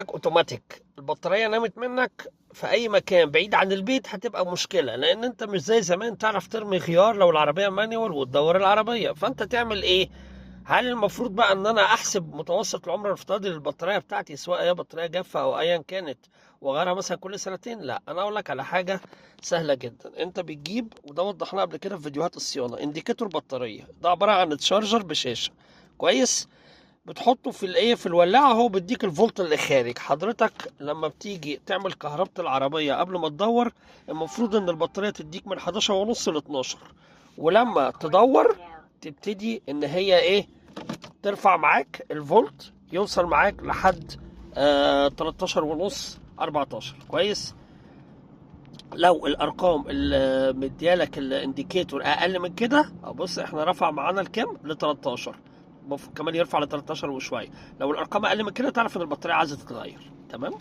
اوتوماتيك البطارية نامت منك في اي مكان بعيد عن البيت هتبقى مشكلة، لان انت مش زي زمان تعرف ترمي خيار لو العربية مانيوال وتدور العربية. فانت تعمل ايه؟ هل المفروض بقى ان انا احسب متوسط العمر الافتراضي للبطارية بتاعتي سواء هي بطارية جافة او ايا كانت واغيرها مثلا كل سنتين؟ لا، انا اقول لك على حاجة سهلة جدا. انت بتجيب، وده وضحناه قبل كده في فيديوهات الصيانة، انديكيتور بطارية. ده عبارة عن تشارجر بشاشة، كويس؟ بتحطه في الايه، في الولاعه، هو بيديك الفولت اللي خارج. حضرتك لما بتيجي تعمل كهربة العربيه قبل ما تدور، المفروض ان البطاريه تديك من 11 ونص ل 12، ولما تدور تبتدي ان هي ايه، ترفع معاك الفولت، يوصل معاك لحد 13 ونص 14، كويس؟ لو الارقام اللي مديالك الانديكيتور اقل من كده، بص احنا رفع معانا الكام ل 13، المفروض كمان يرفع ل 13 وشويه. لو الارقام اقل من كده تعرف ان البطاريه عايزه تتغير. تمام.